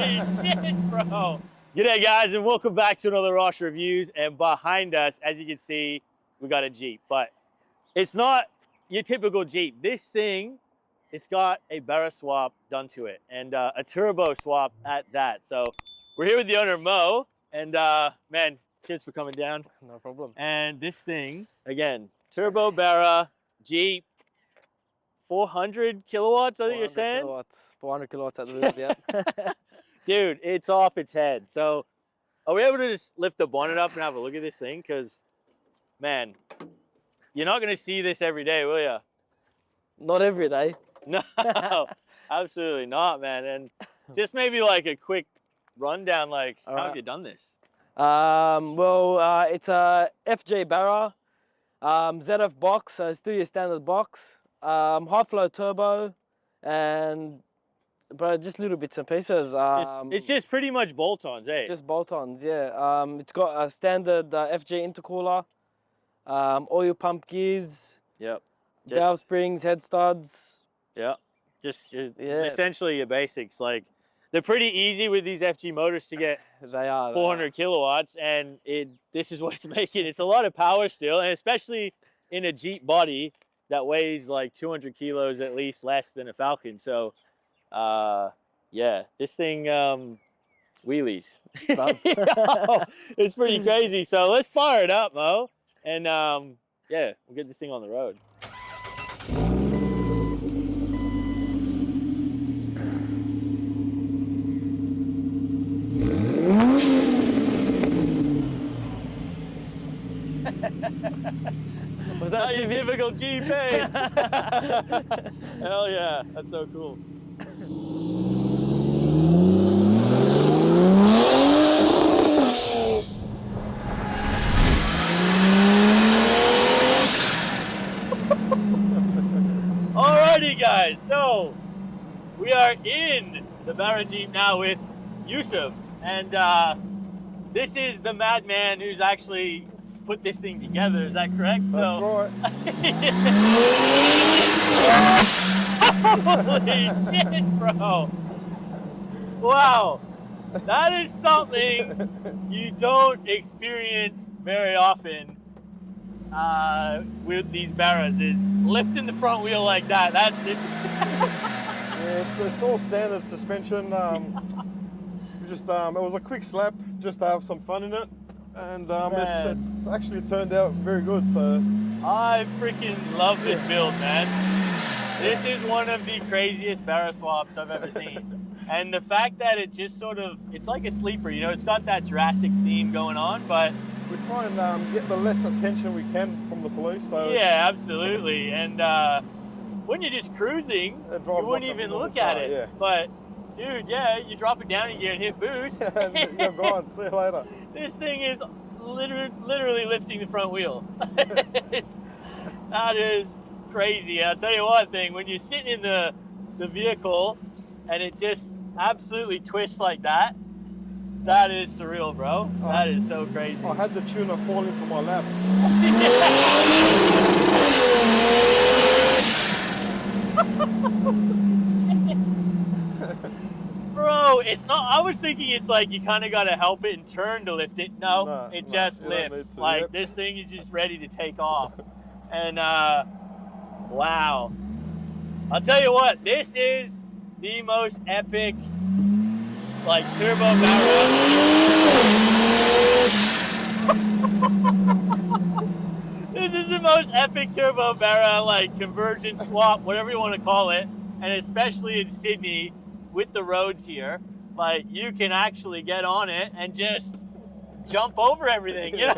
shit, bro. G'day guys, and welcome back to another Rosh Reviews. And behind us, as you can see, we got a Jeep, but it's not your typical Jeep. This thing, it's got a Barra swap done to it, and a turbo swap at that. So we're here with the owner, Mo, and man, cheers for coming down. No problem. And this thing, again, turbo Barra Jeep, 400 kilowatts, I think you're saying? Kilowatts, 400 kilowatts at the wheels, yeah. Dude, it's off its head. So are we able to just lift the bonnet up and have a look at this thing? Because, man, you're not going to see this every day, will you? Not every day. No, absolutely not, man. And just maybe like a quick rundown, like, how have you done this? It's a FJ Barra, ZF box, so it's still your standard box, high flow turbo, and bro, just little bits and pieces. It's just pretty much bolt-ons, eh? Just bolt-ons, yeah. It's got a standard FJ intercooler, oil pump gears, Yep. valve springs, head studs. Yeah. Just essentially your basics. Like, they're pretty easy with these FG motors to get. They are 400 kilowatts, and this is what it's making. It's a lot of power still, and especially in a Jeep body that weighs like 200 kilos at least less than a Falcon. So yeah, this thing wheelies. It's pretty crazy. So let's fire it up, Mo, and yeah, we'll get this thing on the road. Was that not your typical Jeep, eh? Hell yeah, that's so cool. Alrighty guys, so we are in the Barra Jeep now with Yusuf, and this is the madman who's actually put this thing together, is that correct? That's right. Holy shit, bro. Wow. That is something you don't experience very often with these Barras, is lifting the front wheel like that. That's just... Yeah, it's all standard suspension. It was a quick slap just to have some fun in it. And it's actually turned out very good, so. I freaking love this build, man. This is one of the craziest Barra swaps I've ever seen. And the fact that it just sort of, it's like a sleeper, you know, it's got that Jurassic theme going on, but. We try and get the less attention we can from the police, so. Yeah, absolutely. And when you're just cruising, you wouldn't even look at it. Yeah. But dude, yeah, you drop it down a gear and hit boost. And you're gone. See you later. This thing is literally lifting the front wheel. That is crazy. And I'll tell you one thing, when you're sitting in the vehicle and it just absolutely twists like that, that is surreal, bro. That is so crazy. I had the tuner fall into my lap. Bro, it's not, I was thinking it's like you kind of got to help it and turn to lift it. No, it just lifts. Like, this thing is just ready to take off. And wow. I'll tell you what, this is the most epic, like, turbo Barra. This is the most epic turbo Barra, like, convergent swap, whatever you want to call it. And especially in Sydney, with the roads here, like, you can actually get on it and just jump over everything, you know?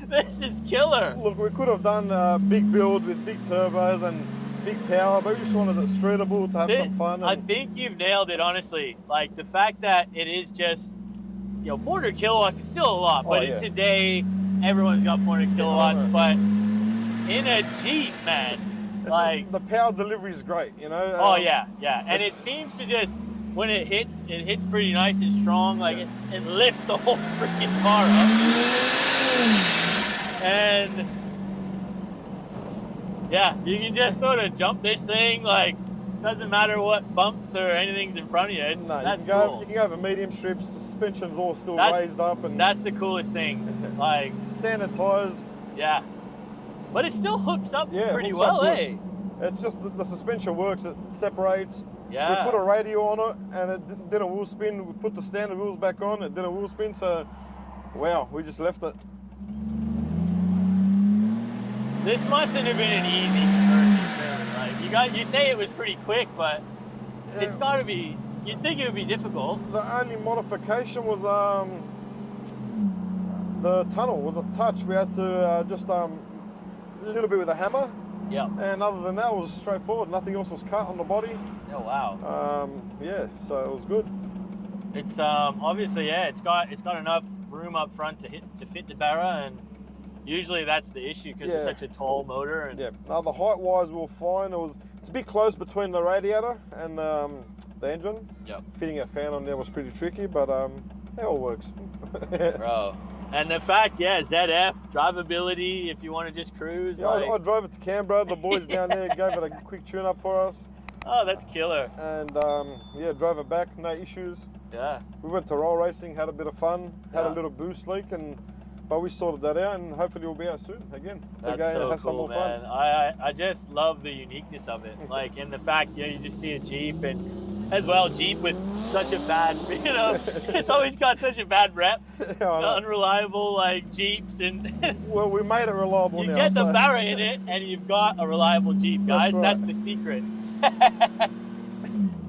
This is killer. Look, we could have done a big build with big turbos and big power, but we just wanted it straightable to have some fun. I think you've nailed it, honestly. Like, the fact that it is just, you know, 400 kilowatts is still a lot, but in today, everyone's got 400 kilowatts, but in a Jeep, man, like, the power delivery is great, you know. Oh yeah, and it seems to just, when it hits pretty nice and strong. Like, it lifts the whole freaking car up. And yeah, you can just sort of jump this thing like doesn't matter what bumps or anything's in front of you. It's, No, that's you can go. cool. You can go over medium strips. Suspension's all still That- raised up, and That's the coolest thing. Like, standard tires. yeah. But it still hooks up Yeah, pretty hooks well, up good. eh? It's just the suspension works. It separates. Yeah. We put a radio on it, and it did a wheel spin. We put the standard wheels back on. It did a wheel spin. So, wow, we just left it. This mustn't have been an easy conversion, really. Like, you say it was pretty quick, but it's got to be. You'd think it would be difficult. The only modification was the tunnel was a touch. We had to just a little bit with a hammer. Yeah. And other than that, it was straightforward. Nothing else was cut on the body. Oh wow. Yeah, so it was good. It's obviously, yeah, it's got enough room up front to fit the Barra, and usually that's the issue because it's such a tall motor. And yeah. Now the height wise we were fine. It's a bit close between the radiator and the engine. Yep. Fitting a fan on there was pretty tricky, but it all works. Bro. And the fact, yeah, ZF, drivability, if you want to just cruise. Yeah, like... I drove it to Canberra. The boys down there gave it a quick tune up for us. Oh, that's killer. And yeah, drove it back, no issues. Yeah. We went to roll racing, had a bit of fun, had a Yeah. little boost leak, but we sorted that out, and hopefully we'll be out soon again to That's go and so have some cool, more man. fun. I just love the uniqueness of it. Like, in the fact, you just see a Jeep, and as well, Jeep with such a bad, it's always got such a bad rep. Yeah, I know. Unreliable, like, Jeeps, and Well, we made it reliable you now. get the so- Barra in it, and you've got a reliable Jeep, guys. That's That's, right. the secret.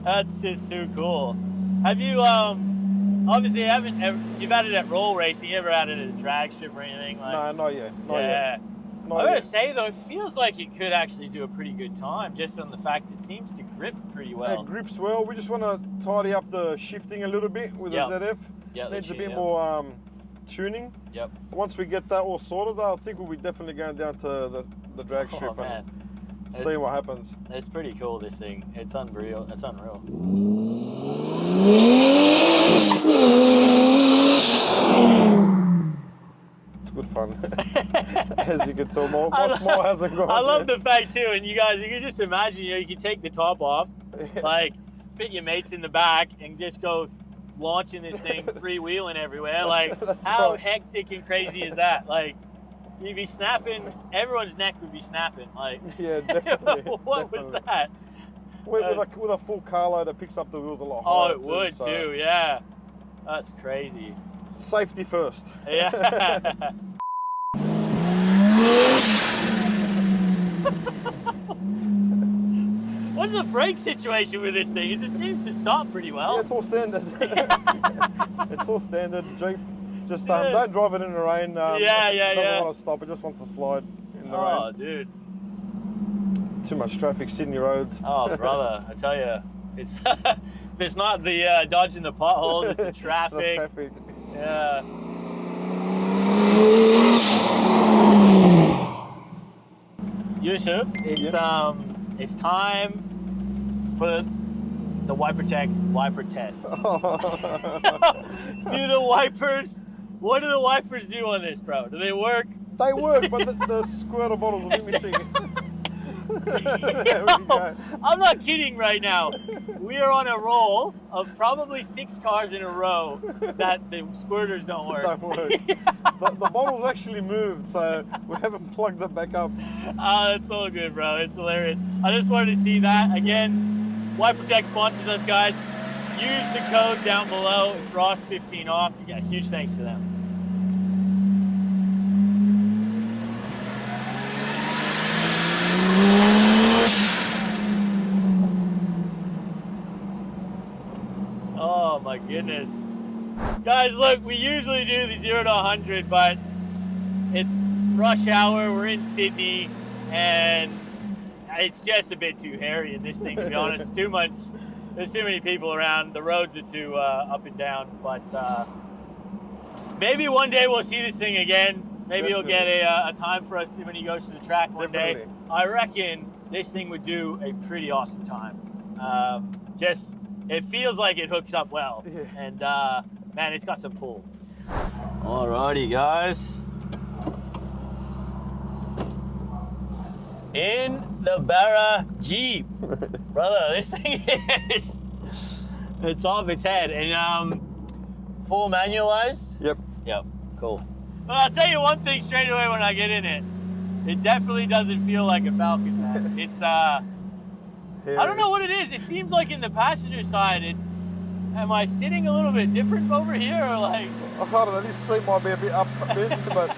That's just so cool. Have you, obviously, you've had it at roll racing. You ever had it at a drag strip or anything? Like, No, not yet. Not yeah. yet. I Not gotta yet. say though, it feels like it could actually do a pretty good time, just on the fact it seems to grip pretty well. It grips well. We just want to tidy up the shifting a little bit with Yep. the ZF. Yeah, Needs a shit, bit yeah. more tuning. Yep. Once we get that all sorted, I think we'll be definitely going down to the drag Oh strip man, and see what happens. it's pretty cool. This thing, it's unreal. It's unreal. It's good fun. As you can tell, my smile hasn't gone. I love yet. the fact too, and you guys, you can just imagine, you can take the top off, like fit your mates in the back, and just go launching this thing, freewheeling everywhere. Like, That's how right. hectic and crazy is that? Like, you'd be snapping. Everyone's neck would be snapping. Like, Yeah, definitely. what was definitely. that? With a full car load, it picks up the wheels a lot Oh, higher. it would so too. Yeah, that's crazy. Safety first. Yeah. What's the brake situation with this thing? It seems to stop pretty well. Yeah, it's all standard. It's all standard Jeep. Just Yeah. don't drive it in the rain. Yeah, It doesn't yeah. want to stop. It just wants to slide in the Oh, rain. dude. Too much traffic, Sydney roads. Oh, brother. I tell you, it's not the dodging the potholes. It's the The traffic. traffic. Yeah. Yusuf, it's time for the wiper test. Do the wipers? What do the wipers do on this, bro? Do they work? They work, but the squirter bottles are missing. There we go. I'm not kidding right now. We are on a roll of probably 6 cars in a row that the squirters don't work. Don't work. The bottles actually moved, so we haven't plugged them back up. It's all good, bro. It's hilarious. I just wanted to see that. Again, WiperTech sponsors us, guys. Use the code down below. It's Ross 15 off. Yeah, huge thanks to them. Oh my goodness. Guys, look, we usually do the 0 to 100, but it's rush hour, we're in Sydney, and it's just a bit too hairy in this thing, to be honest. Too much, there's too many people around, the roads are too up and down, but maybe one day we'll see this thing again. Maybe you'll get a time for us when he goes to the track one day. Definitely. I reckon this thing would do a pretty awesome time. It feels like it hooks up well, Yeah. and man, it's got some pull. Alrighty, guys. In the Barra Jeep. Brother, this thing is, it's off its head. And full manualized? Yep. Yep, cool. Well, I'll tell you one thing straight away when I get in it. It definitely doesn't feel like a Falcon, man. It's, I don't know what it is. It seems like in the passenger side, am I sitting a little bit different over here, or like? I don't know, this seat might be a bit up a bit, but...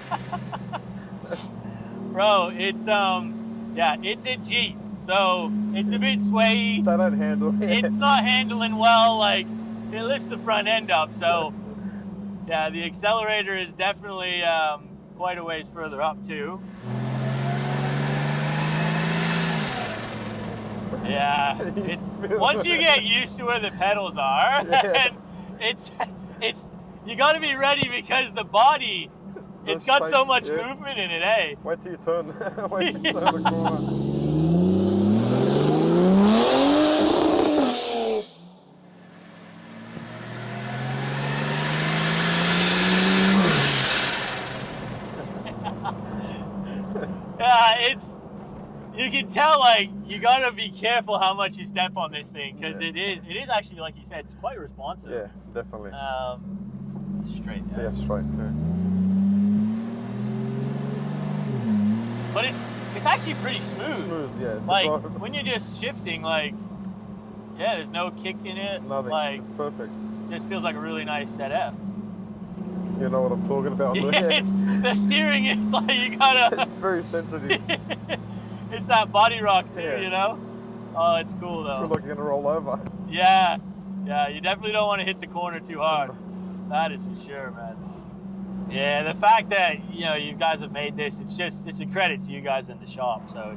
Bro, it's, yeah, it's a Jeep, so it's a bit swayy. They don't handle it. It's not handling well, like, it lifts the front end up, so, yeah, the accelerator is definitely quite a ways further up, too. Yeah, it's once you get used to where the pedals are, Yeah. and it's you got to be ready because the body, it's got so spikes, much yeah. movement in it, eh? Wait till you turn. Wait till you turn the corner. Yeah, you can tell, like, you gotta be careful how much you step on this thing, because Yeah. it is actually, like you said, it's quite responsive. Yeah, definitely. Straight. Yeah, straight. Yeah. But it's actually pretty smooth. Smooth, yeah. Like when you're just shifting, like, yeah, there's no kick in it. Nothing. Like, It's perfect. just feels like a really nice ZF. You know what I'm talking about. Yeah, it's the steering. It's like you gotta. It's very sensitive. It's that body rock too, Yeah. you know. Oh, it's cool Feel though. like you're gonna roll over. Yeah, yeah. You definitely don't want to hit the corner too hard. That is for sure, man. Yeah, the fact that you guys have made this, it's a credit to you guys in the shop. So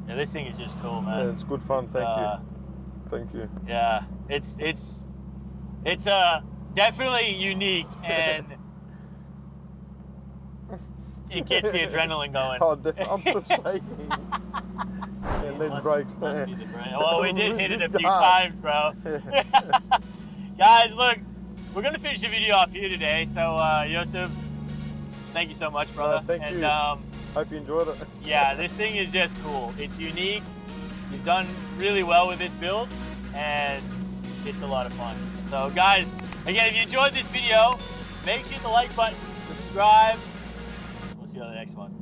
this thing is just cool, man. Yeah, it's good fun. Thank you. Thank you. Yeah, it's definitely unique, and it gets the adrenaline going. Oh, I'm still shaking. And then brakes. Must be the brake. Well, we did hit it a few hard. times, bro. Guys, look, we're gonna finish the video off here today. So, Joseph, thank you so much, brother. Thank you. Hope you enjoyed it. Yeah, this thing is just cool. It's unique. You've done really well with this build, and it's a lot of fun. So, guys, again, if you enjoyed this video, make sure you hit the like button, subscribe. We'll see you on the next one.